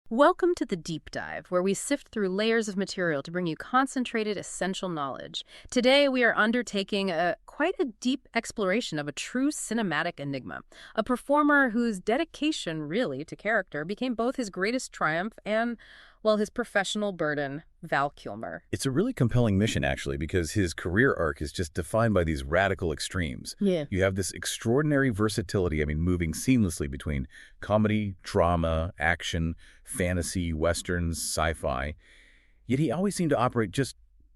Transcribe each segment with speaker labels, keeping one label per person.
Speaker 1: Welcome to the Deep Dive, where we sift through layers of material to bring you concentrated, essential knowledge. Today, we are undertaking quite a deep exploration of a true cinematic enigma, a performer whose dedication, really, to character became both his greatest triumph and, well, his professional burden, Val Kilmer.
Speaker 2: It's a really compelling mission, actually, because his career arc is just defined by these radical extremes.
Speaker 1: Yeah.
Speaker 2: You have this extraordinary versatility, moving seamlessly between comedy, drama, action, fantasy, westerns, sci-fi. Yet he always seemed to operate just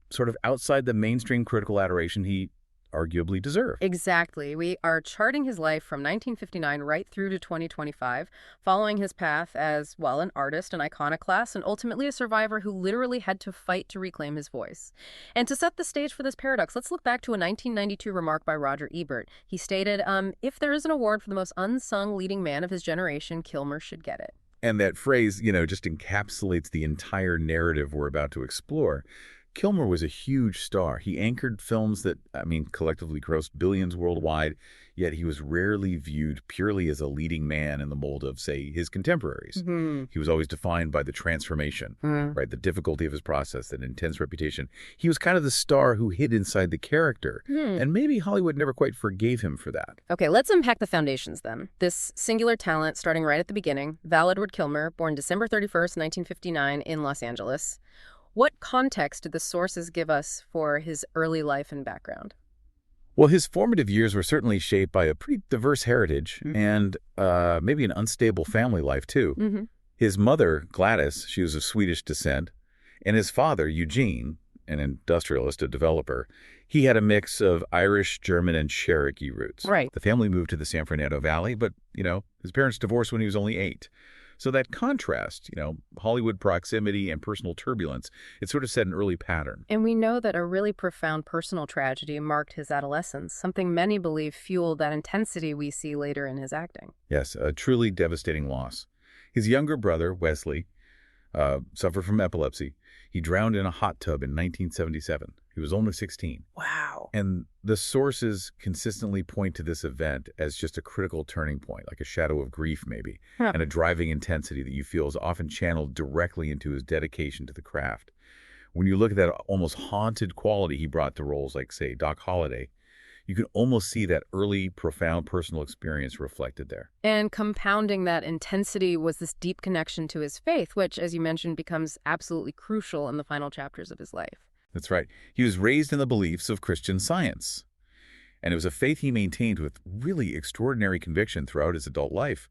Speaker 2: sort of outside the mainstream critical adoration he arguably deserved.
Speaker 1: Exactly. We are charting his life from 1959 right through to 2025, following his path as, well, an artist, an iconoclast, and ultimately a survivor who literally had to fight to reclaim his voice. And to set the stage for this paradox, let's look back to a 1992 remark by Roger Ebert. He stated, if there is an award for the most unsung leading man of his generation, Kilmer should get it.
Speaker 2: And that phrase, just encapsulates the entire narrative we're about to explore. Kilmer was a huge star. He anchored films that, collectively grossed billions worldwide, yet he was rarely viewed purely as a leading man in the mold of, say, his contemporaries. He was always defined by the transformation, right? The difficulty of his process, that intense reputation. He was kind of the star who hid inside the character, and maybe Hollywood never quite forgave him for that.
Speaker 1: Okay, let's unpack the foundations then. This singular talent, starting right at the beginning, Val Edward Kilmer, born December 31st, 1959 in Los Angeles. What context did the sources give us for his early life and background?
Speaker 2: Well, his formative years were certainly shaped by a pretty diverse heritage and maybe an unstable family life, too. His mother, Gladys, she was of Swedish descent, and his father, Eugene, an industrialist, a developer, he had a mix of Irish, German, and Cherokee roots.
Speaker 1: Right.
Speaker 2: The family moved to the San Fernando Valley, but, his parents divorced when he was only 8. So that contrast, Hollywood proximity and personal turbulence, it sort of set an early pattern.
Speaker 1: And we know that a really profound personal tragedy marked his adolescence, something many believe fueled that intensity we see later in his acting.
Speaker 2: Yes, a truly devastating loss. His younger brother, Wesley, suffered from epilepsy. He drowned in a hot tub in 1977. He was only 16.
Speaker 1: Wow.
Speaker 2: And the sources consistently point to this event as just a critical turning point, like a shadow of grief maybe, and a driving intensity that you feel is often channeled directly into his dedication to the craft. When you look at that almost haunted quality he brought to roles like, say, Doc Holliday, you can almost see that early, profound personal experience reflected there.
Speaker 1: And compounding that intensity was this deep connection to his faith, which, as you mentioned, becomes absolutely crucial in the final chapters of his life.
Speaker 2: That's right. He was raised in the beliefs of Christian Science, and it was a faith he maintained with really extraordinary conviction throughout his adult life.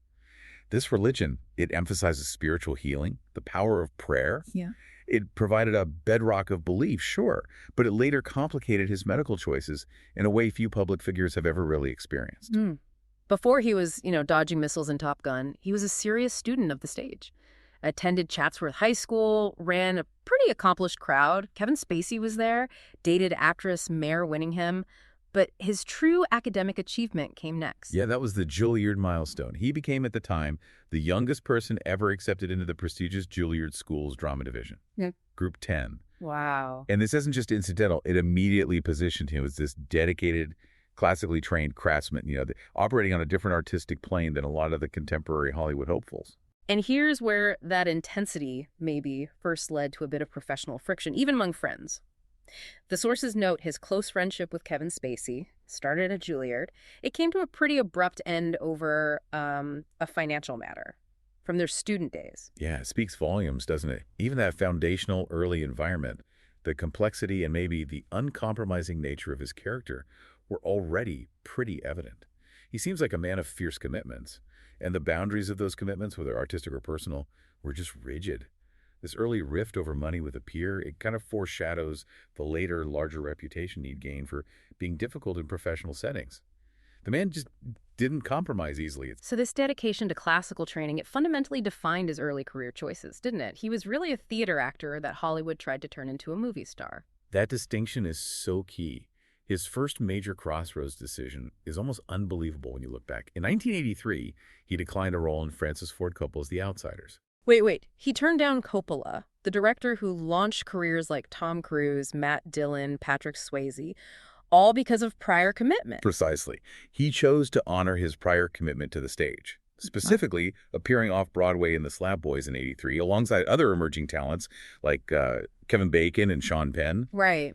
Speaker 2: This religion, it emphasizes spiritual healing, the power of prayer.
Speaker 1: Yeah.
Speaker 2: It provided a bedrock of belief, sure, but it later complicated his medical choices in a way few public figures have ever really experienced.
Speaker 1: Before he was, dodging missiles in Top Gun, he was a serious student of the stage. Attended Chatsworth High School, ran a pretty accomplished crowd. Kevin Spacey was there, dated actress Mare Winningham. But his true academic achievement came next.
Speaker 2: Yeah, that was the Juilliard milestone. He became, at the time, the youngest person ever accepted into the prestigious Juilliard School's drama division, Group 10.
Speaker 1: Wow.
Speaker 2: And this isn't just incidental. It immediately positioned him as this dedicated, classically trained craftsman, operating on a different artistic plane than a lot of the contemporary Hollywood hopefuls.
Speaker 1: And here's where that intensity maybe first led to a bit of professional friction, even among friends. The sources note his close friendship with Kevin Spacey started at Juilliard. It came to a pretty abrupt end over a financial matter from their student days.
Speaker 2: Yeah, it speaks volumes, doesn't it? Even that foundational early environment, the complexity and maybe the uncompromising nature of his character were already pretty evident. He seems like a man of fierce commitments, and the boundaries of those commitments, whether artistic or personal, were just rigid. This early rift over money with a peer, it kind of foreshadows the later, larger reputation he'd gained for being difficult in professional settings. The man just didn't compromise easily.
Speaker 1: So this dedication to classical training, it fundamentally defined his early career choices, didn't it? He was really a theater actor that Hollywood tried to turn into a movie star.
Speaker 2: That distinction is so key. His first major crossroads decision is almost unbelievable when you look back. In 1983, he declined a role in Francis Ford Coppola's The Outsiders.
Speaker 1: Wait. He turned down Coppola, the director who launched careers like Tom Cruise, Matt Dillon, Patrick Swayze, all because of prior commitment.
Speaker 2: Precisely. He chose to honor his prior commitment to the stage. specifically appearing off-Broadway in The Slab Boys in '83, alongside other emerging talents like Kevin Bacon and Sean Penn.
Speaker 1: Right.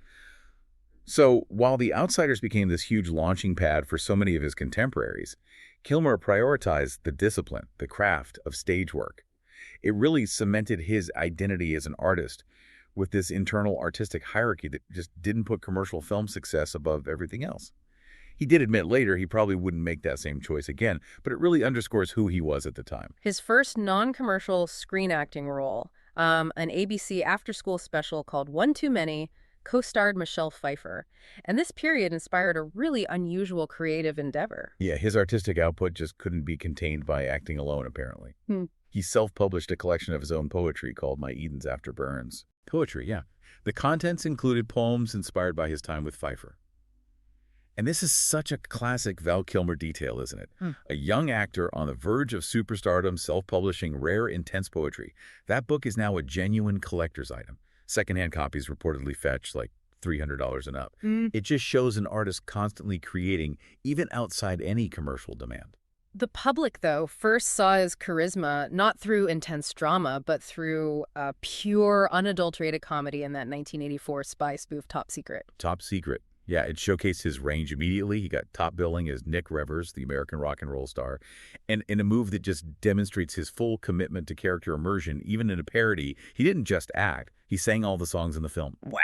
Speaker 2: So while The Outsiders became this huge launching pad for so many of his contemporaries, Kilmer prioritized the discipline, the craft of stage work. It really cemented his identity as an artist with this internal artistic hierarchy that just didn't put commercial film success above everything else. He did admit later he probably wouldn't make that same choice again, but it really underscores who he was at the time.
Speaker 1: His first non-commercial screen acting role, an ABC after-school special called One Too Many, co-starred Michelle Pfeiffer. And this period inspired a really unusual creative endeavor.
Speaker 2: Yeah, his artistic output just couldn't be contained by acting alone, apparently. He self-published a collection of his own poetry called My Edens After Burns. Poetry, yeah. The contents included poems inspired by his time with Pfeiffer. And this is such a classic Val Kilmer detail, isn't it? A young actor on the verge of superstardom self-publishing rare, intense poetry. That book is now a genuine collector's item. Secondhand copies reportedly fetch like $300 and up. It just shows an artist constantly creating, even outside any commercial demand.
Speaker 1: The public, though, first saw his charisma not through intense drama, but through pure, unadulterated comedy in that 1984 spy spoof Top Secret.
Speaker 2: Top Secret. Yeah, it showcased his range immediately. He got top billing as Nick Revers, the American rock and roll star, and in a move that just demonstrates his full commitment to character immersion. Even in a parody, he didn't just act, he sang all the songs in the film. Wow!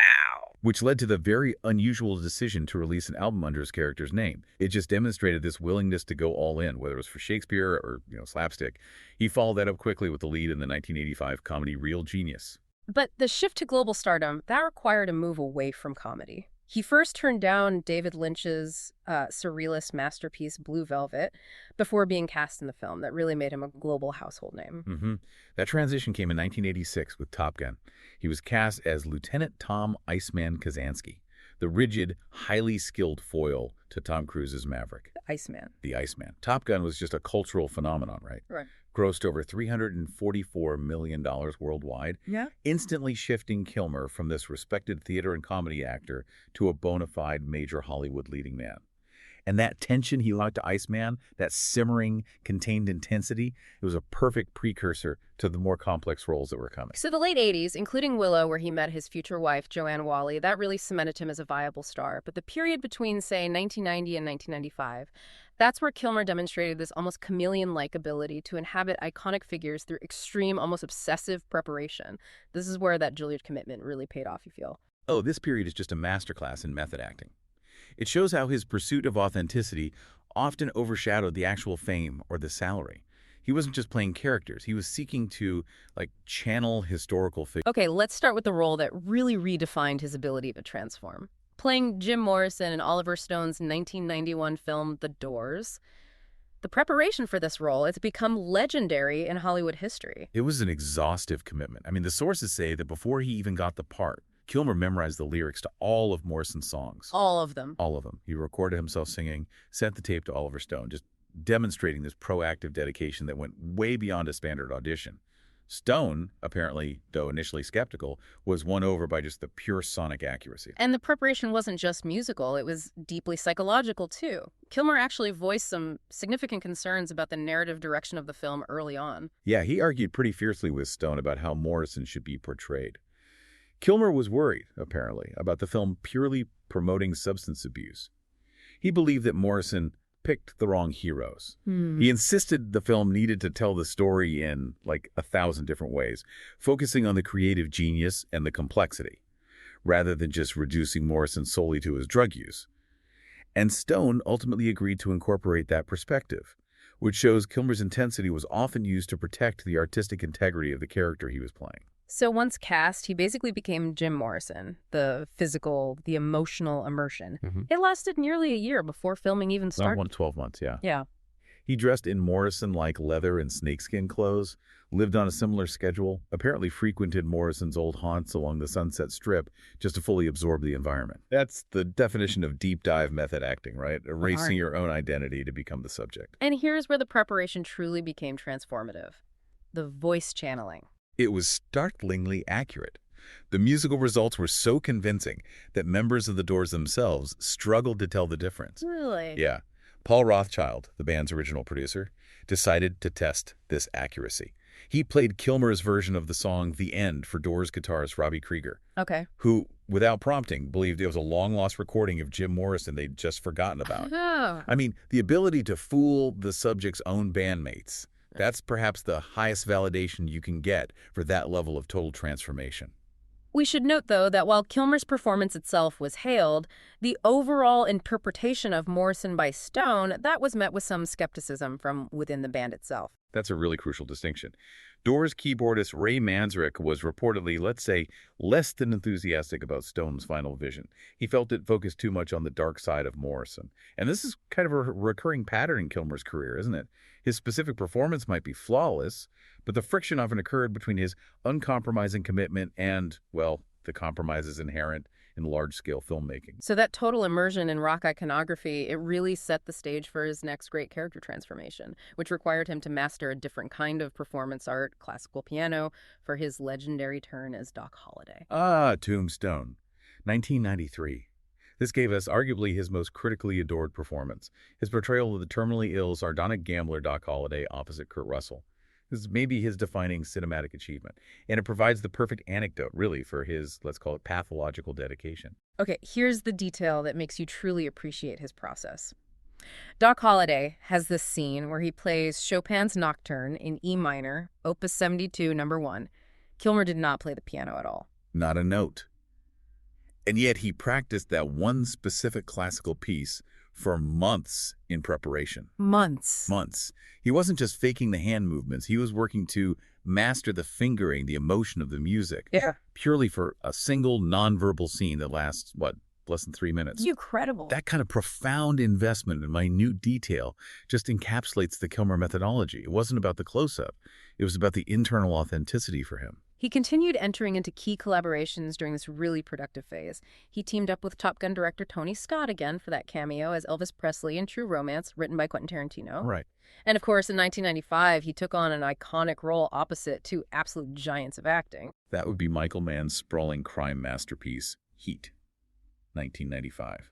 Speaker 2: Which led to the very unusual decision to release an album under his character's name. It just demonstrated this willingness to go all in, whether it was for Shakespeare or, slapstick. He followed that up quickly with the lead in the 1985 comedy Real Genius.
Speaker 1: But the shift to global stardom, that required a move away from comedy. He first turned down David Lynch's surrealist masterpiece, Blue Velvet, before being cast in the film. That really made him a global household name.
Speaker 2: That transition came in 1986 with Top Gun. He was cast as Lieutenant Tom Iceman Kazansky, the rigid, highly skilled foil to Tom Cruise's Maverick.
Speaker 1: The Iceman.
Speaker 2: The Iceman. Top Gun was just a cultural phenomenon, right?
Speaker 1: Right.
Speaker 2: Grossed over $344 million worldwide, instantly shifting Kilmer from this respected theater and comedy actor to a bona fide major Hollywood leading man. And that tension he brought to Iceman, that simmering, contained intensity, it was a perfect precursor to the more complex roles that were coming.
Speaker 1: So the late 80s, including Willow, where he met his future wife, Joanne Whalley, that really cemented him as a viable star. But the period between, say, 1990 and 1995, that's where Kilmer demonstrated this almost chameleon-like ability to inhabit iconic figures through extreme, almost obsessive preparation. This is where that Juilliard commitment really paid off, you feel?
Speaker 2: Oh, this period is just a masterclass in method acting. It shows how his pursuit of authenticity often overshadowed the actual fame or the salary. He wasn't just playing characters. He was seeking to, channel historical figures.
Speaker 1: Okay, let's start with the role that really redefined his ability to transform. Playing Jim Morrison in Oliver Stone's 1991 film The Doors. The preparation for this role, it's become legendary in Hollywood history.
Speaker 2: It was an exhaustive commitment. I mean, the sources say that before he even got the part, Kilmer memorized the lyrics to all of Morrison's songs.
Speaker 1: All of them.
Speaker 2: All of them. He recorded himself singing, sent the tape to Oliver Stone, just demonstrating this proactive dedication that went way beyond a standard audition. Stone, apparently, though initially skeptical, was won over by just the pure sonic accuracy.
Speaker 1: And the preparation wasn't just musical, it was deeply psychological, too. Kilmer actually voiced some significant concerns about the narrative direction of the film early on.
Speaker 2: Yeah, he argued pretty fiercely with Stone about how Morrison should be portrayed. Kilmer was worried, apparently, about the film purely promoting substance abuse. He believed that Morrison picked the wrong heroes. He insisted the film needed to tell the story in, 1,000 different ways, focusing on the creative genius and the complexity, rather than just reducing Morrison solely to his drug use. And Stone ultimately agreed to incorporate that perspective, which shows Kilmer's intensity was often used to protect the artistic integrity of the character he was playing.
Speaker 1: So once cast, he basically became Jim Morrison, the physical, the emotional immersion. It lasted nearly a year before filming even started.
Speaker 2: 12 months, yeah.
Speaker 1: Yeah.
Speaker 2: He dressed in Morrison-like leather and snakeskin clothes, lived on a similar schedule, apparently frequented Morrison's old haunts along the Sunset Strip just to fully absorb the environment. That's the definition of deep dive method acting, right? Erasing your own identity to become the subject.
Speaker 1: And here's where the preparation truly became transformative. The voice channeling.
Speaker 2: It was startlingly accurate. The musical results were so convincing that members of the Doors themselves struggled to tell the difference.
Speaker 1: Really?
Speaker 2: Yeah. Paul Rothchild, the band's original producer, decided to test this accuracy. He played Kilmer's version of the song The End for Doors guitarist Robbie Krieger,
Speaker 1: Okay.
Speaker 2: who, without prompting, believed it was a long-lost recording of Jim Morrison they'd just forgotten about.
Speaker 1: Oh.
Speaker 2: I mean, the ability to fool the subject's own bandmates, that's perhaps the highest validation you can get for that level of total transformation.
Speaker 1: We should note, though, that while Kilmer's performance itself was hailed, the overall interpretation of Morrison by Stone, that was met with some skepticism from within the band itself.
Speaker 2: That's a really crucial distinction. Doors keyboardist Ray Manzarek was reportedly, let's say, less than enthusiastic about Stone's final vision. He felt it focused too much on the dark side of Morrison. And this is kind of a recurring pattern in Kilmer's career, isn't it? His specific performance might be flawless, but the friction often occurred between his uncompromising commitment and, well, the compromises inherent in large-scale filmmaking.
Speaker 1: So that total immersion in rock iconography, it really set the stage for his next great character transformation, which required him to master a different kind of performance art, classical piano, for his legendary turn as Doc Holliday.
Speaker 2: Ah, Tombstone, 1993. This gave us arguably his most critically adored performance, his portrayal of the terminally ill, sardonic gambler Doc Holliday opposite Kurt Russell. This is maybe his defining cinematic achievement, and it provides the perfect anecdote, really, for his, let's call it, pathological dedication.
Speaker 1: Okay, here's the detail that makes you truly appreciate his process. Doc Holliday has this scene where he plays Chopin's Nocturne in E minor, Opus 72, number 1. Kilmer did not play the piano at all.
Speaker 2: Not a note. And yet he practiced that one specific classical piece for months in preparation.
Speaker 1: Months.
Speaker 2: Months. He wasn't just faking the hand movements. He was working to master the fingering, the emotion of the music.
Speaker 1: Yeah.
Speaker 2: Purely for a single nonverbal scene that lasts, what, less than 3 minutes.
Speaker 1: Incredible.
Speaker 2: That kind of profound investment in minute detail just encapsulates the Kilmer methodology. It wasn't about the close-up. It was about the internal authenticity for him.
Speaker 1: He continued entering into key collaborations during this really productive phase. He teamed up with Top Gun director Tony Scott again for that cameo as Elvis Presley in True Romance, written by Quentin Tarantino.
Speaker 2: Right.
Speaker 1: And of course, in 1995, he took on an iconic role opposite two absolute giants of acting.
Speaker 2: That would be Michael Mann's sprawling crime masterpiece, Heat, 1995.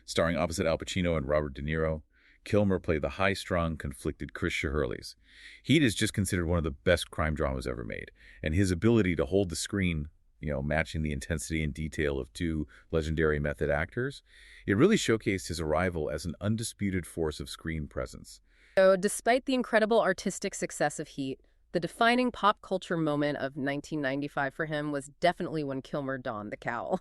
Speaker 2: Starring opposite Al Pacino and Robert De Niro, Kilmer played the high-strung, conflicted Chris Shiherles. Heat is just considered one of the best crime dramas ever made, and his ability to hold the screen, matching the intensity and detail of two legendary method actors, it really showcased his arrival as an undisputed force of screen presence.
Speaker 1: So, despite the incredible artistic success of Heat, the defining pop culture moment of 1995 for him was definitely when Kilmer donned the cowl.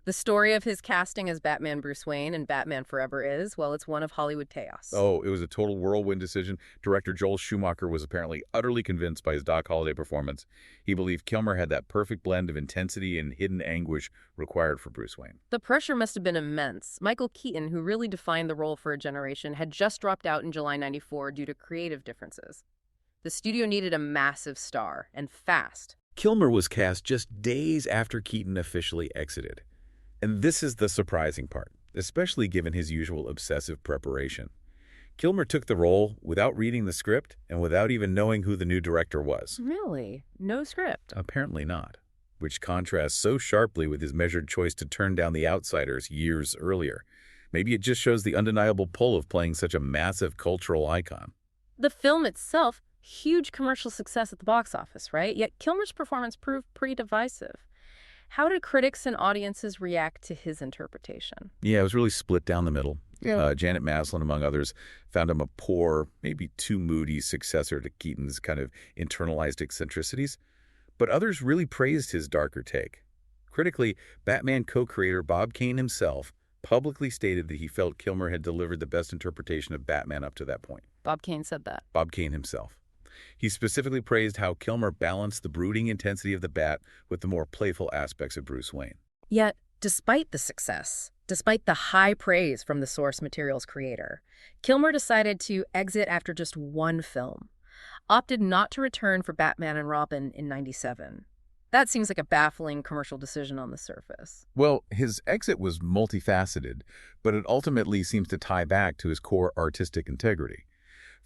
Speaker 1: The story of his casting as Batman Bruce Wayne and Batman Forever is, well, it's one of Hollywood chaos.
Speaker 2: Oh, it was a total whirlwind decision. Director Joel Schumacher was apparently utterly convinced by his Doc Holliday performance. He believed Kilmer had that perfect blend of intensity and hidden anguish required for Bruce Wayne.
Speaker 1: The pressure must have been immense. Michael Keaton, who really defined the role for a generation, had just dropped out in July '94 due to creative differences. The studio needed a massive star, and fast.
Speaker 2: Kilmer was cast just days after Keaton officially exited. And this is the surprising part, especially given his usual obsessive preparation. Kilmer took the role without reading the script and without even knowing who the new director was.
Speaker 1: Really? No script?
Speaker 2: Apparently not, which contrasts so sharply with his measured choice to turn down The Outsiders years earlier. Maybe it just shows the undeniable pull of playing such a massive cultural icon.
Speaker 1: The film itself, huge commercial success at the box office, right? Yet Kilmer's performance proved pretty divisive. How did critics and audiences react to his interpretation?
Speaker 2: Yeah, it was really split down the middle.
Speaker 1: Yeah.
Speaker 2: Janet Maslin, among others, found him a poor, maybe too moody successor to Keaton's kind of internalized eccentricities. But others really praised his darker take. Critically, Batman co-creator Bob Kane himself publicly stated that he felt Kilmer had delivered the best interpretation of Batman up to that point.
Speaker 1: Bob Kane said that.
Speaker 2: Bob Kane himself. He specifically praised how Kilmer balanced the brooding intensity of the Bat with the more playful aspects of Bruce Wayne.
Speaker 1: Yet, despite the success, despite the high praise from the source material's creator, Kilmer decided to exit after just one film, opted not to return for Batman and Robin in '97. That seems like a baffling commercial decision on the surface.
Speaker 2: Well, his exit was multifaceted, but it ultimately seems to tie back to his core artistic integrity.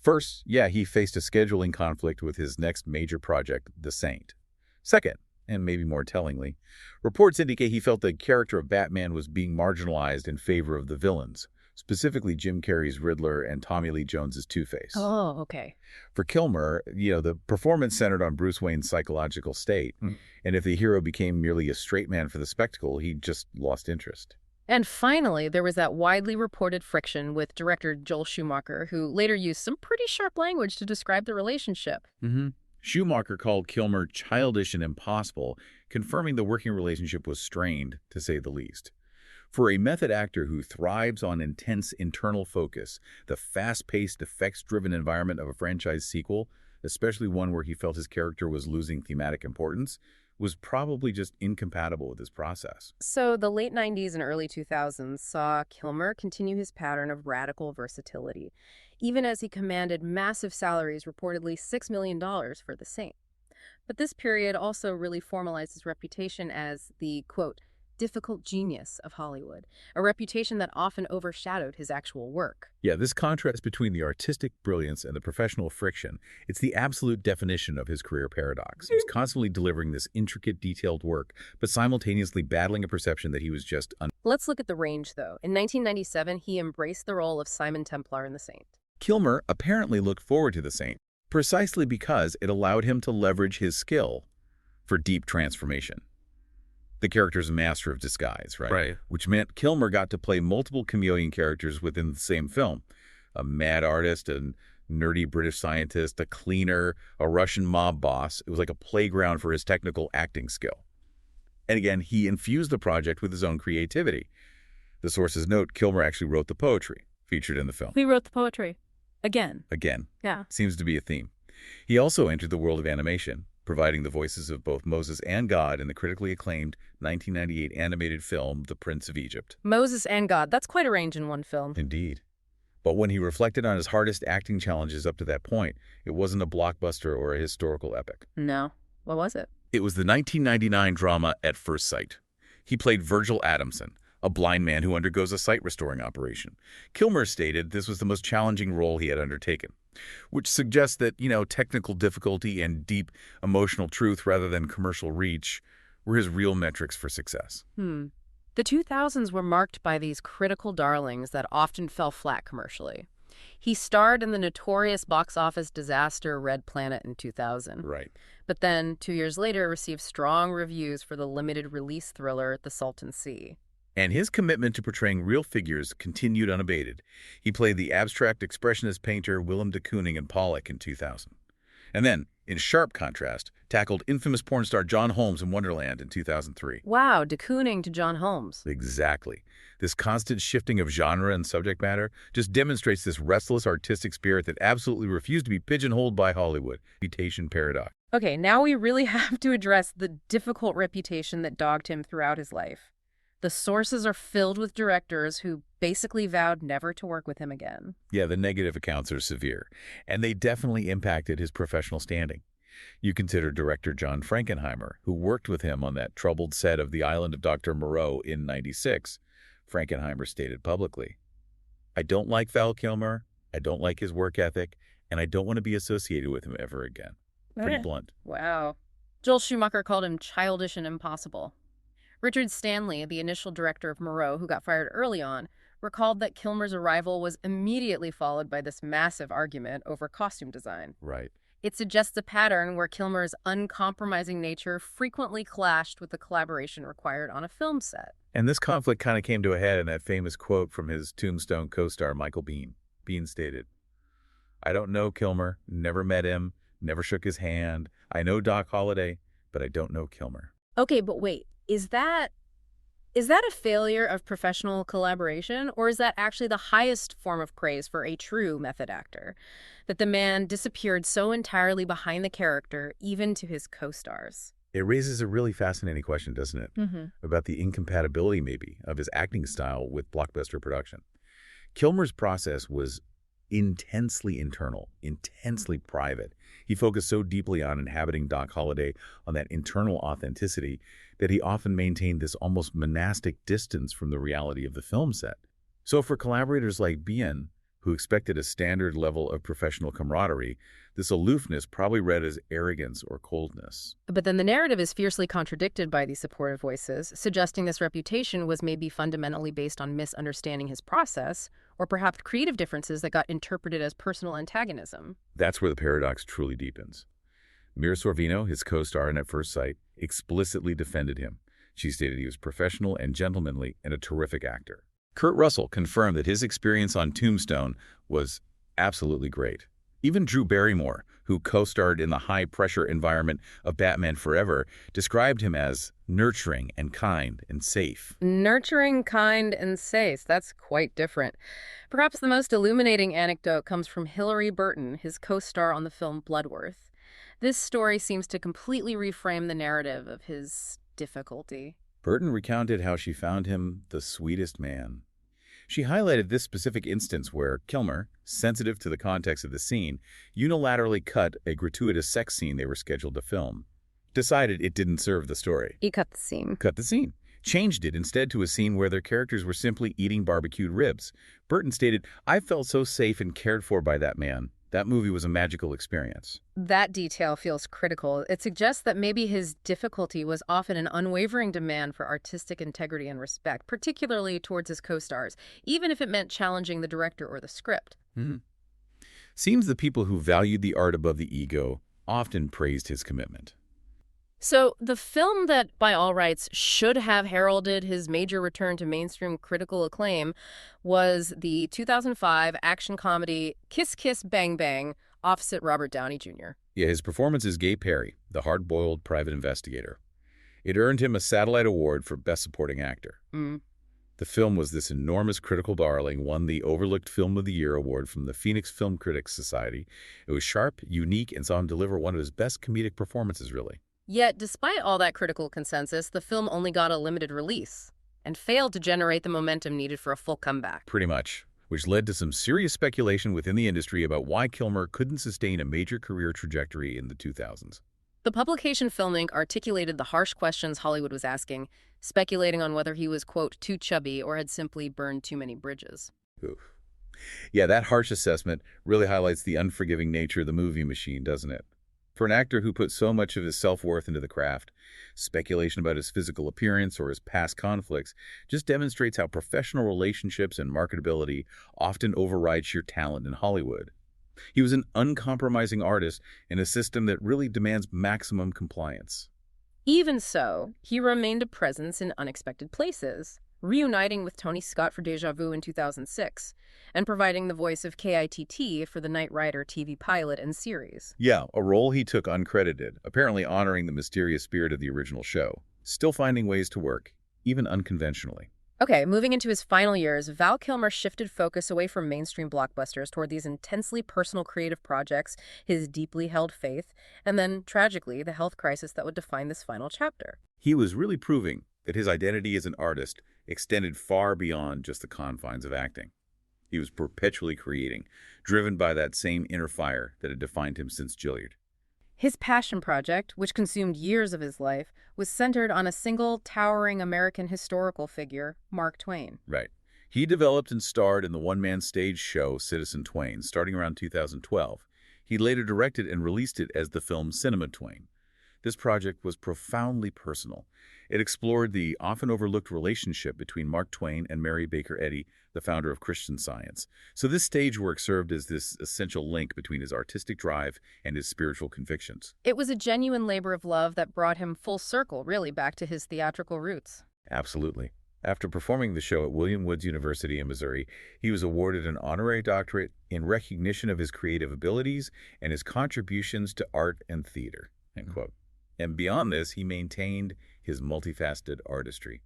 Speaker 2: First, yeah, he faced a scheduling conflict with his next major project, The Saint. Second, and maybe more tellingly, reports indicate he felt the character of Batman was being marginalized in favor of the villains, specifically Jim Carrey's Riddler and Tommy Lee Jones's Two-Face.
Speaker 1: Oh, okay.
Speaker 2: For Kilmer, the performance centered on Bruce Wayne's psychological state, and if the hero became merely a straight man for the spectacle, he just lost interest.
Speaker 1: And finally, there was that widely reported friction with director Joel Schumacher, who later used some pretty sharp language to describe the relationship.
Speaker 2: Schumacher called Kilmer childish and impossible, confirming the working relationship was strained, to say the least. For a method actor who thrives on intense internal focus, the fast-paced, effects-driven environment of a franchise sequel, especially one where he felt his character was losing thematic importance, was probably just incompatible with his process.
Speaker 1: So the late 90s and early 2000s saw Kilmer continue his pattern of radical versatility, even as he commanded massive salaries, reportedly $6 million for the same. But this period also really formalized his reputation as the, quote, difficult genius of Hollywood, a reputation that often overshadowed his actual work.
Speaker 2: Yeah, this contrast between the artistic brilliance and the professional friction, it's the absolute definition of his career paradox. He was constantly delivering this intricate, detailed work, but simultaneously battling a perception that he was just
Speaker 1: Let's look at the range, though. In 1997, he embraced the role of Simon Templar in The Saint.
Speaker 2: Kilmer apparently looked forward to The Saint, precisely because it allowed him to leverage his skill for deep transformation. The character's a master of disguise, right?
Speaker 3: Right.
Speaker 2: Which meant Kilmer got to play multiple chameleon characters within the same film. A mad artist, a nerdy British scientist, a cleaner, a Russian mob boss. It was like a playground for his technical acting skill. And again, he infused the project with his own creativity. The sources note Kilmer actually wrote the poetry featured in the film.
Speaker 1: He wrote the poetry. Again. Yeah.
Speaker 2: Seems to be a theme. He also entered the world of animation, providing the voices of both Moses and God in the critically acclaimed 1998 animated film, The Prince of Egypt.
Speaker 1: Moses and God, that's quite a range in one film.
Speaker 2: Indeed. But when he reflected on his hardest acting challenges up to that point, it wasn't a blockbuster or a historical epic.
Speaker 1: No. What was it?
Speaker 2: It was the 1999 drama At First Sight. He played Virgil Adamson, a blind man who undergoes a sight restoring operation. Kilmer stated this was the most challenging role he had undertaken, which suggests that, technical difficulty and deep emotional truth rather than commercial reach were his real metrics for success.
Speaker 1: The 2000s were marked by these critical darlings that often fell flat commercially. He starred in the notorious box office disaster Red Planet in 2000.
Speaker 2: Right.
Speaker 1: But then, 2 years later, received strong reviews for the limited release thriller The Salton Sea.
Speaker 2: And his commitment to portraying real figures continued unabated. He played the abstract expressionist painter Willem de Kooning in Pollock in 2000. And then, in sharp contrast, tackled infamous porn star John Holmes in Wonderland in 2003.
Speaker 1: Wow, de Kooning to John Holmes.
Speaker 2: Exactly. This constant shifting of genre and subject matter just demonstrates this restless artistic spirit that absolutely refused to be pigeonholed by Hollywood. Reputation paradox.
Speaker 1: Okay, now we really have to address the difficult reputation that dogged him throughout his life. The sources are filled with directors who basically vowed never to work with him again.
Speaker 2: Yeah, the negative accounts are severe, and they definitely impacted his professional standing. You consider director John Frankenheimer, who worked with him on that troubled set of The Island of Dr. Moreau in '96. Frankenheimer stated publicly, "I don't like Val Kilmer, I don't like his work ethic, and I don't want to be associated with him ever again." Pretty blunt.
Speaker 1: Wow. Joel Schumacher called him childish and impossible. Richard Stanley, the initial director of Moreau, who got fired early on, recalled that Kilmer's arrival was immediately followed by this massive argument over costume design.
Speaker 2: Right.
Speaker 1: It suggests a pattern where Kilmer's uncompromising nature frequently clashed with the collaboration required on a film set.
Speaker 2: And this conflict kind of came to a head in that famous quote from his Tombstone co-star Michael Biehn. Biehn stated, "I don't know Kilmer, never met him, never shook his hand. I know Doc Holliday, but I don't know Kilmer."
Speaker 1: Okay, but wait. Is that a failure of professional collaboration, or is that actually the highest form of praise for a true method actor? That the man disappeared so entirely behind the character, even to his co-stars?
Speaker 2: It raises a really fascinating question, doesn't it? About the incompatibility, maybe, of his acting style with blockbuster production. Kilmer's process was intensely internal, intensely private. He focused so deeply on inhabiting Doc Holliday, on that internal authenticity, that he often maintained this almost monastic distance from the reality of the film set. So for collaborators like Biehn, who expected a standard level of professional camaraderie, this aloofness probably read as arrogance or coldness.
Speaker 1: But then the narrative is fiercely contradicted by these supportive voices, suggesting this reputation was maybe fundamentally based on misunderstanding his process, or perhaps creative differences that got interpreted as personal antagonism.
Speaker 2: That's where the paradox truly deepens. Mira Sorvino, his co-star in At First Sight, explicitly defended him. She stated he was professional and gentlemanly and a terrific actor. Kurt Russell confirmed that his experience on Tombstone was absolutely great. Even Drew Barrymore, who co-starred in the high-pressure environment of Batman Forever, described him as nurturing and kind and safe.
Speaker 1: Nurturing, kind, and safe. That's quite different. Perhaps the most illuminating anecdote comes from Hilary Burton, his co-star on the film Bloodworth. This story seems to completely reframe the narrative of his difficulty.
Speaker 2: Burton recounted how she found him the sweetest man. She highlighted this specific instance where Kilmer, sensitive to the context of the scene, unilaterally cut a gratuitous sex scene they were scheduled to film. Decided it didn't serve the story.
Speaker 1: He cut the scene.
Speaker 2: Cut the scene. Changed it instead to a scene where their characters were simply eating barbecued ribs. Burton stated, "I felt so safe and cared for by that man. That movie was a magical experience."
Speaker 1: That detail feels critical. It suggests that maybe his difficulty was often an unwavering demand for artistic integrity and respect, particularly towards his co-stars, even if it meant challenging the director or the script.
Speaker 2: Seems the people who valued the art above the ego often praised his commitment.
Speaker 1: So the film that, by all rights, should have heralded his major return to mainstream critical acclaim was the 2005 action comedy Kiss Kiss Bang Bang, opposite Robert Downey Jr.
Speaker 2: Yeah, his performance as Gay Perry, the hard-boiled private investigator. It earned him a Satellite Award for Best Supporting Actor. The film was this enormous critical darling, won the Overlooked Film of the Year award from the Phoenix Film Critics Society. It was sharp, unique, and saw him deliver one of his best comedic performances, really.
Speaker 1: Yet, despite all that critical consensus, the film only got a limited release and failed to generate the momentum needed for a full comeback.
Speaker 2: Pretty much, which led to some serious speculation within the industry about why Kilmer couldn't sustain a major career trajectory in the 2000s.
Speaker 1: The publication Film Inc. articulated the harsh questions Hollywood was asking, speculating on whether he was, quote, too chubby or had simply burned too many bridges.
Speaker 2: Oof. Yeah, that harsh assessment really highlights the unforgiving nature of the movie machine, doesn't it? For an actor who put so much of his self-worth into the craft, speculation about his physical appearance or his past conflicts just demonstrates how professional relationships and marketability often override sheer talent in Hollywood. He was an uncompromising artist in a system that really demands maximum compliance.
Speaker 1: Even so, he remained a presence in unexpected places, reuniting with Tony Scott for Deja Vu in 2006, and providing the voice of KITT for the Knight Rider TV pilot and series.
Speaker 2: Yeah, a role he took uncredited, apparently honoring the mysterious spirit of the original show, still finding ways to work, even unconventionally.
Speaker 1: Okay, moving into his final years, Val Kilmer shifted focus away from mainstream blockbusters toward these intensely personal creative projects, his deeply held faith, and then, tragically, the health crisis that would define this final chapter.
Speaker 2: He was really proving that his identity as an artist extended far beyond just the confines of acting. He was perpetually creating, driven by that same inner fire that had defined him since Gilliard.
Speaker 1: His passion project, which consumed years of his life, was centered on a single towering American historical figure, Mark Twain.
Speaker 2: Right. He developed and starred in the one-man stage show Citizen Twain, starting around 2012. He later directed and released it as the film Cinema Twain. This project was profoundly personal. It explored the often overlooked relationship between Mark Twain and Mary Baker Eddy, the founder of Christian Science. So this stage work served as this essential link between his artistic drive and his spiritual convictions.
Speaker 1: It was a genuine labor of love that brought him full circle, really, back to his theatrical roots.
Speaker 2: Absolutely. After performing the show at William Woods University in Missouri, he was awarded an honorary doctorate in recognition of his creative abilities and his contributions to art and theater, end quote. And beyond this, he maintained his multifaceted artistry,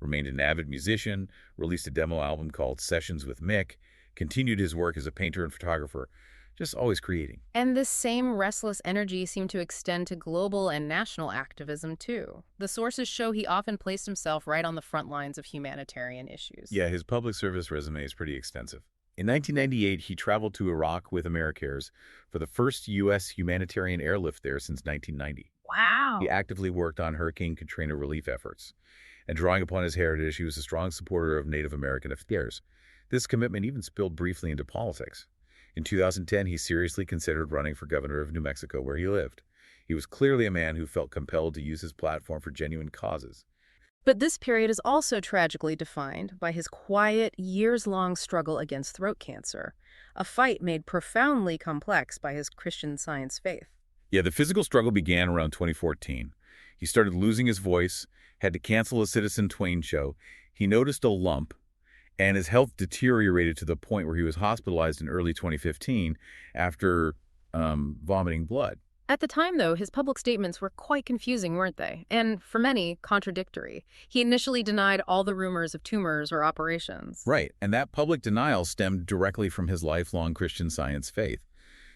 Speaker 2: remained an avid musician, released a demo album called Sessions with Mick, continued his work as a painter and photographer, just always creating.
Speaker 1: And this same restless energy seemed to extend to global and national activism, too. The sources show he often placed himself right on the front lines of humanitarian issues.
Speaker 2: Yeah, his public service resume is pretty extensive. In 1998, he traveled to Iraq with AmeriCares for the first U.S. humanitarian airlift there since 1990.
Speaker 1: Wow.
Speaker 2: He actively worked on Hurricane Katrina relief efforts. And drawing upon his heritage, he was a strong supporter of Native American affairs, This commitment even spilled briefly into politics. In 2010, he seriously considered running for governor of New Mexico, where he lived. He was clearly a man who felt compelled to use his platform for genuine causes.
Speaker 1: But this period is also tragically defined by his quiet, years-long struggle against throat cancer, a fight made profoundly complex by his Christian Science faith.
Speaker 2: Yeah, the physical struggle began around 2014. He started losing his voice, had to cancel a Citizen Twain show. He noticed a lump, and his health deteriorated to the point where he was hospitalized in early 2015 after vomiting blood.
Speaker 1: At the time, though, his public statements were quite confusing, weren't they? And, for many, contradictory. He initially denied all the rumors of tumors or operations.
Speaker 2: Right, and that public denial stemmed directly from his lifelong Christian Science faith.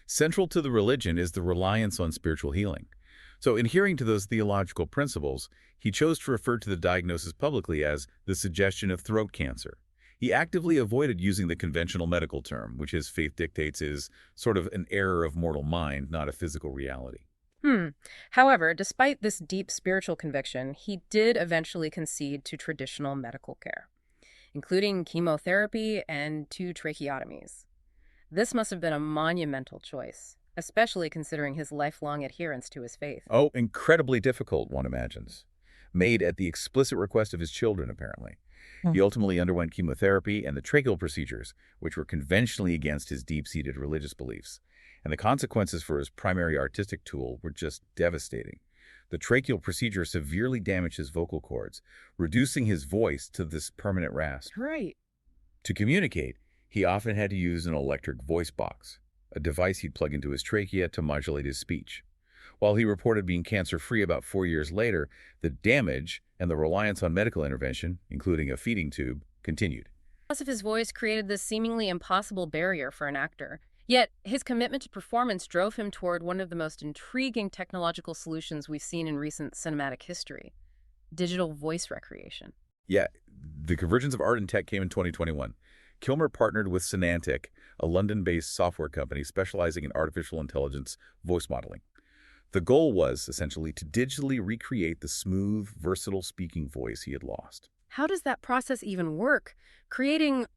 Speaker 2: Central to the religion is the reliance on spiritual healing. So, adhering to those theological principles, he chose to refer to the diagnosis publicly as the suggestion of throat cancer. He actively avoided using the conventional medical term, which his faith dictates is sort of an error of mortal mind, not a physical reality.
Speaker 1: However, despite this deep spiritual conviction, he did eventually concede to traditional medical care, including chemotherapy and 2 tracheotomies. This must have been a monumental choice, especially considering his lifelong adherence to his faith.
Speaker 2: Oh, incredibly difficult, one imagines. Made at the explicit request of his children, apparently. He ultimately underwent chemotherapy and the tracheal procedures, which were conventionally against his deep-seated religious beliefs. And the consequences for his primary artistic tool were just devastating. The tracheal procedure severely damaged his vocal cords, reducing his voice to this permanent rasp.
Speaker 1: Right.
Speaker 2: To communicate, he often had to use an electric voice box, a device he'd plug into his trachea to modulate his speech. While he reported being cancer-free about 4 years later, the damage and the reliance on medical intervention, including a feeding tube, continued.
Speaker 1: The loss of his voice created this seemingly impossible barrier for an actor. Yet, his commitment to performance drove him toward one of the most intriguing technological solutions we've seen in recent cinematic history: digital voice recreation.
Speaker 2: Yeah, the convergence of art and tech came in 2021. Kilmer partnered with Synantic, a London-based software company specializing in artificial intelligence voice modeling. The goal was, essentially, to digitally recreate the smooth, versatile speaking voice he had lost.
Speaker 1: How does that process even work? Creating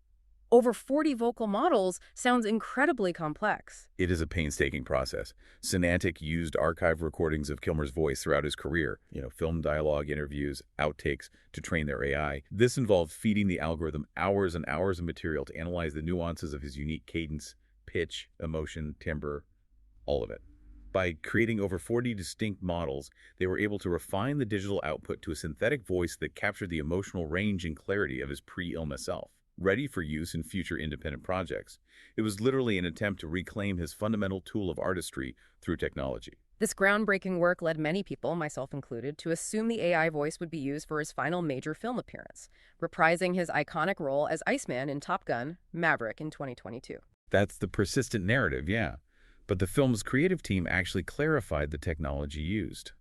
Speaker 1: over 40 vocal models sounds incredibly complex.
Speaker 2: It is a painstaking process. Synantic used archive recordings of Kilmer's voice throughout his career, film dialogue, interviews, outtakes, to train their AI. This involved feeding the algorithm hours and hours of material to analyze the nuances of his unique cadence, pitch, emotion, timbre, all of it. By creating over 40 distinct models, they were able to refine the digital output to a synthetic voice that captured the emotional range and clarity of his pre-illness self, ready for use in future independent projects. It was literally an attempt to reclaim his fundamental tool of artistry through technology.
Speaker 1: This groundbreaking work led many people, myself included, to assume the AI voice would be used for his final major film appearance, reprising his iconic role as Iceman in Top Gun: Maverick in 2022.
Speaker 2: That's the persistent narrative, yeah. But the film's creative team actually clarified the technology used.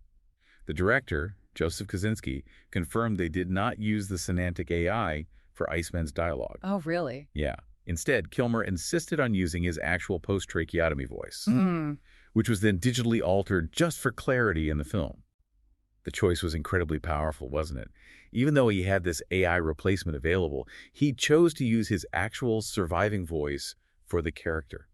Speaker 2: The director, Joseph Kosinski, confirmed they did not use the Synantic AI for Iceman's dialogue.
Speaker 1: Oh, really?
Speaker 2: Yeah. Instead, Kilmer insisted on using his actual post-tracheotomy voice, which was then digitally altered just for clarity in the film. The choice was incredibly powerful, wasn't it? Even though he had this AI replacement available, he chose to use his actual surviving voice for the character.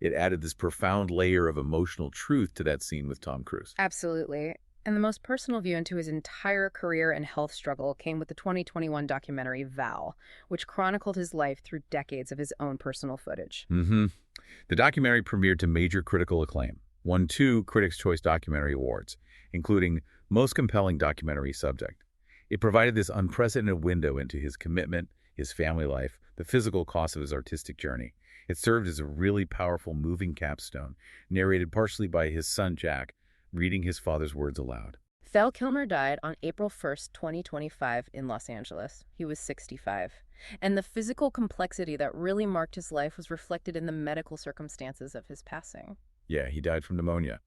Speaker 2: It added this profound layer of emotional truth to that scene with Tom Cruise.
Speaker 1: Absolutely. And the most personal view into his entire career and health struggle came with the 2021 documentary Val, which chronicled his life through decades of his own personal footage.
Speaker 2: The documentary premiered to major critical acclaim, won 2 Critics' Choice Documentary Awards, including Most Compelling Documentary Subject. It provided this unprecedented window into his commitment, his family life, the physical cost of his artistic journey. It served as a really powerful, moving capstone, narrated partially by his son Jack, reading his father's words aloud.
Speaker 1: Val Kilmer died on April 1st, 2025 in Los Angeles. He was 65. And the physical complexity that really marked his life was reflected in the medical circumstances of his passing.
Speaker 2: Yeah, he died from pneumonia.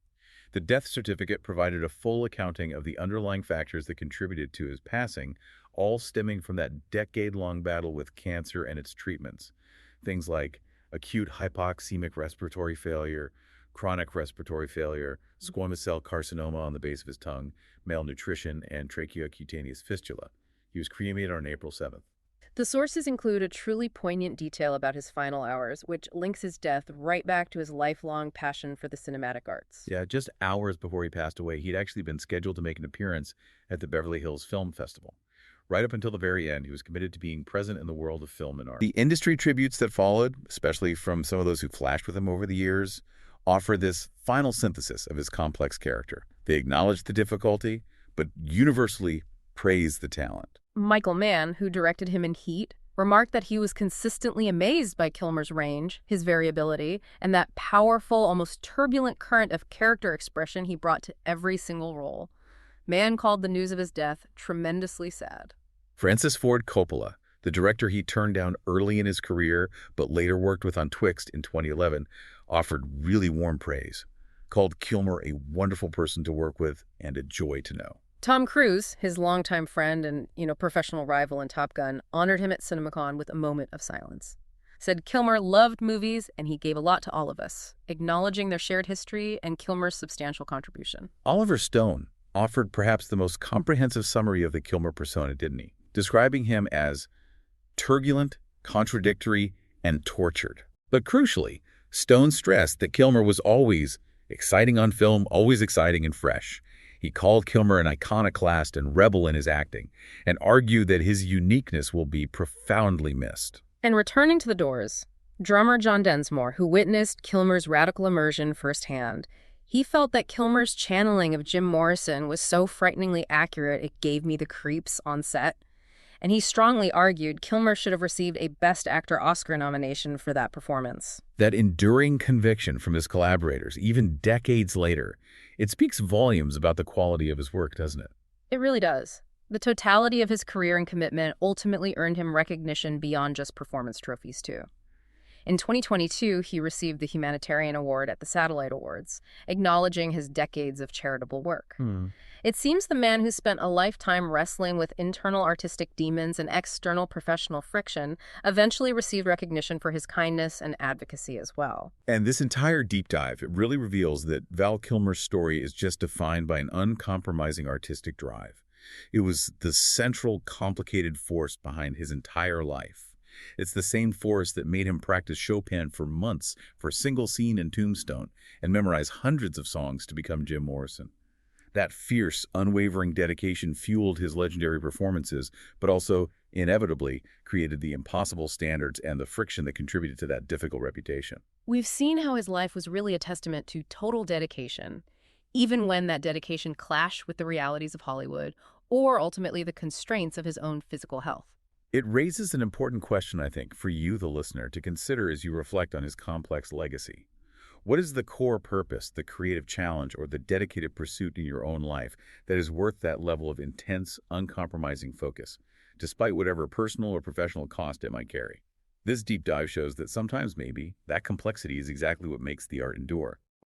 Speaker 2: The death certificate provided a full accounting of the underlying factors that contributed to his passing, all stemming from that decade-long battle with cancer and its treatments. Things like acute hypoxemic respiratory failure, chronic respiratory failure, squamous cell carcinoma on the base of his tongue, malnutrition, and tracheocutaneous fistula. He was cremated on April 7th.
Speaker 1: The sources include a truly poignant detail about his final hours, which links his death right back to his lifelong passion for the cinematic arts.
Speaker 2: Yeah, just hours before he passed away, he'd actually been scheduled to make an appearance at the Beverly Hills Film Festival. Right up until the very end, he was committed to being present in the world of film and art. The industry tributes that followed, especially from some of those who flashed with him over the years, offer this final synthesis of his complex character. They acknowledge the difficulty, but universally praise the talent.
Speaker 1: Michael Mann, who directed him in Heat, remarked that he was consistently amazed by Kilmer's range, his variability, and that powerful, almost turbulent current of character expression he brought to every single role. Mann called the news of his death tremendously sad.
Speaker 2: Francis Ford Coppola, the director he turned down early in his career but later worked with on Twixt in 2011, offered really warm praise, called Kilmer a wonderful person to work with and a joy to know.
Speaker 1: Tom Cruise, his longtime friend and, professional rival in Top Gun, honored him at CinemaCon with a moment of silence. Said Kilmer loved movies and he gave a lot to all of us, acknowledging their shared history and Kilmer's substantial contribution.
Speaker 2: Oliver Stone offered perhaps the most comprehensive summary of the Kilmer persona, didn't he? Describing him as turbulent, contradictory, and tortured. But crucially, Stone stressed that Kilmer was always exciting on film, always exciting and fresh. He called Kilmer an iconoclast and rebel in his acting, and argued that his uniqueness will be profoundly missed.
Speaker 1: And returning to the Doors, drummer John Densmore, who witnessed Kilmer's radical immersion firsthand, he felt that Kilmer's channeling of Jim Morrison was so frighteningly accurate it gave me the creeps on set. And he strongly argued Kilmer should have received a Best Actor Oscar nomination for that performance.
Speaker 2: That enduring conviction from his collaborators, even decades later, it speaks volumes about the quality of his work, doesn't it?
Speaker 1: It really does. The totality of his career and commitment ultimately earned him recognition beyond just performance trophies, too. In 2022, he received the Humanitarian Award at the Satellite Awards, acknowledging his decades of charitable work. It seems the man who spent a lifetime wrestling with internal artistic demons and external professional friction eventually received recognition for his kindness and advocacy as well.
Speaker 2: And this entire deep dive, it really reveals that Val Kilmer's story is just defined by an uncompromising artistic drive. It was the central, complicated force behind his entire life. It's the same force that made him practice Chopin for months for a single scene in Tombstone and memorize hundreds of songs to become Jim Morrison. That fierce, unwavering dedication fueled his legendary performances, but also, inevitably, created the impossible standards and the friction that contributed to that difficult reputation.
Speaker 1: We've seen how his life was really a testament to total dedication, even when that dedication clashed with the realities of Hollywood or ultimately the constraints of his own physical health.
Speaker 2: It raises an important question, I think, for you, the listener, to consider as you reflect on his complex legacy. What is the core purpose, the creative challenge, or the dedicated pursuit in your own life that is worth that level of intense, uncompromising focus, despite whatever personal or professional cost it might carry? This deep dive shows that sometimes maybe that complexity is exactly what makes the art endure.